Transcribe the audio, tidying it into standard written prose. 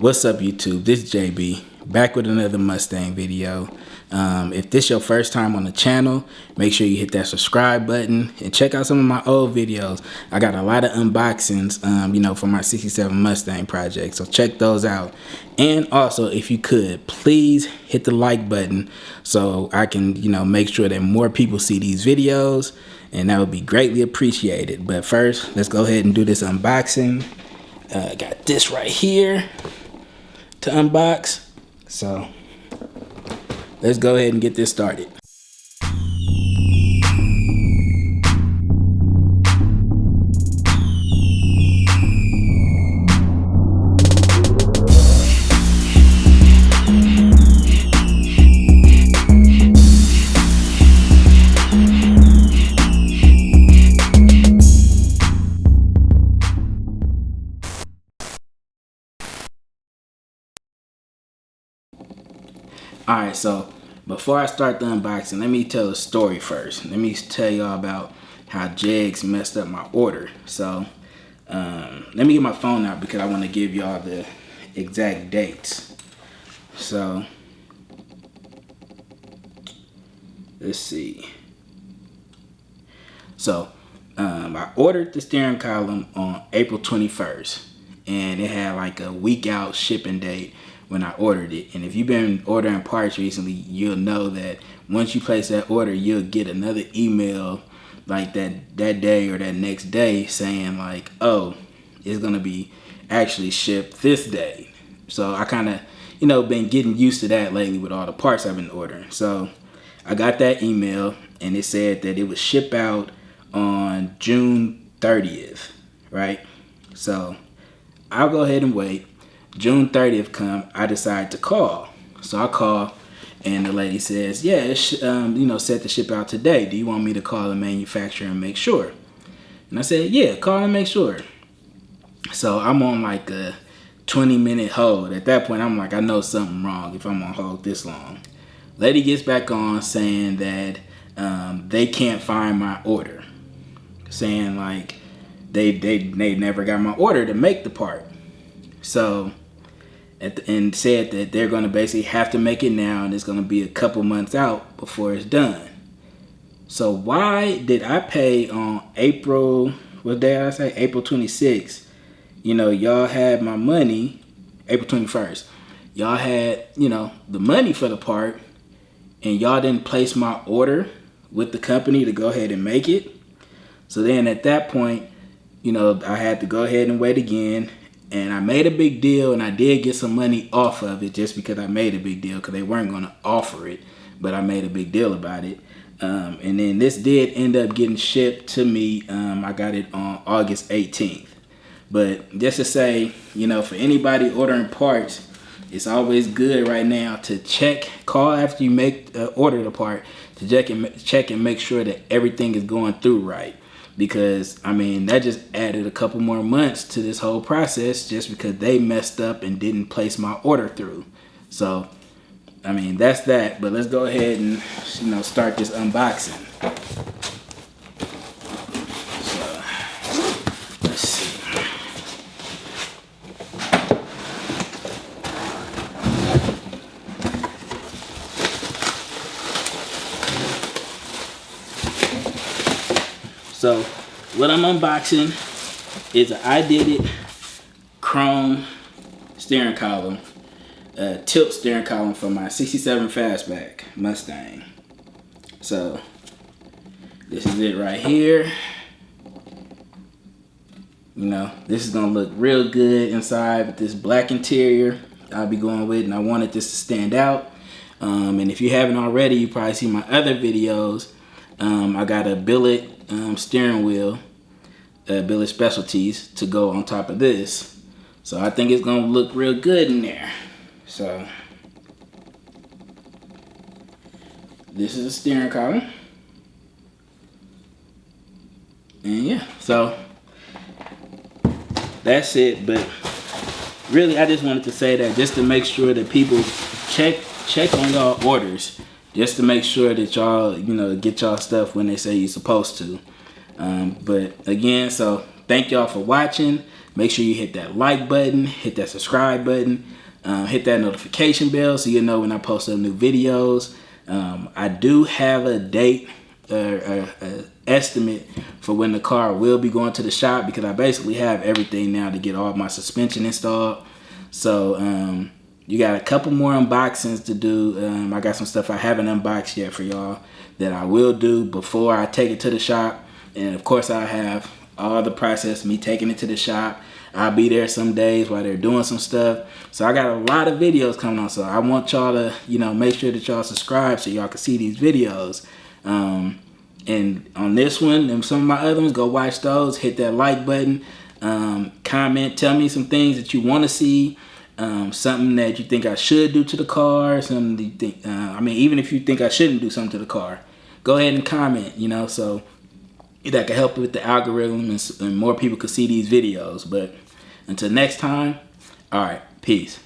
What's up, YouTube? This is JB, back with another Mustang video. If this is your first time on the channel, make sure you hit that subscribe button and check out some of my old videos. I got a lot of unboxings, for my 67 Mustang project, so check those out. And also, if you could, please hit the like button so I can, make sure that more people see these videos, and that would be greatly appreciated. But first, let's go ahead and do this unboxing. I got this right here to unbox, so let's go ahead and get this started. Alright, so before I start the unboxing, let me tell a story first. Let me tell y'all about how Jegs messed up my order. So, let me get my phone out because I want to give y'all the exact dates. So, let's see. So, I ordered the steering column on April 21st. And it had like a week out shipping date when I ordered it. And if you've been ordering parts recently, you'll know that once you place that order, you'll get another email like that day or that next day saying like, oh, it's gonna be actually shipped this day. So I kind of, been getting used to that lately with all the parts I've been ordering. So I got that email and it said that it would ship out on June 30th, right? So I'll go ahead and wait. June 30th come, I decide to call. So I call and the lady says, yeah, it's, set to ship out today. Do you want me to call the manufacturer and make sure? And I said, yeah, call and make sure. So I'm on like a 20-minute hold. At that point, I'm like, I know something wrong if I'm on hold this long. Lady gets back on saying that they can't find my order. Saying like they never got my order to make the part. So and said that they're going to basically have to make it now and it's going to be a couple months out before it's done. So why did I pay on April, what day did I say? April 26th. Y'all had my money, April 21st. Y'all had, the money for the part and y'all didn't place my order with the company to go ahead and make it. So then at that point, I had to go ahead and wait again. And I made a big deal, and I did get some money off of it just because I made a big deal because they weren't going to offer it. But I made a big deal about it. And then this did end up getting shipped to me. I got it on August 18th. But just to say, for anybody ordering parts, it's always good right now to call after you order the part to check and make sure that everything is going through right. Because, that just added a couple more months to this whole process just because they messed up and didn't place my order through. So, that's that. But let's go ahead and, start this unboxing. So, let's see. So what I'm unboxing is an Ididit chrome steering column, tilt steering column for my 67 Fastback Mustang. So this is it right here. This is gonna look real good inside with this black interior I'll be going with, and I wanted this to stand out. And if you haven't already, you probably see my other videos. I got a billet steering wheel, billet specialties to go on top of this. So I think it's gonna look real good in there. So this is a steering column. And yeah, so that's it. But really I just wanted to say that just to make sure that people check on y'all orders. Just to make sure that y'all, get y'all stuff when they say you're supposed to. But again, so thank y'all for watching. make sure you hit that like button, hit that subscribe button, hit that notification bell so you'll know when I post up new videos. I do have a date, estimate for when the car will be going to the shop, because I basically have everything now to get all my suspension installed. So you got a couple more unboxings to do. I got some stuff I haven't unboxed yet for y'all that I will do before I take it to the shop. And of course I have all the process, me taking it to the shop. I'll be there some days while they're doing some stuff. So I got a lot of videos coming on. So I want y'all to, make sure that y'all subscribe so y'all can see these videos. And on this one and some of my other ones, go watch those. Hit that like button. Comment. Tell me some things that you want to see. Something that you think I should do to the car. Something that you think, even if you think I shouldn't do something to the car, go ahead and comment, so that can help with the algorithm and more people can see these videos. But until next time, all right, peace.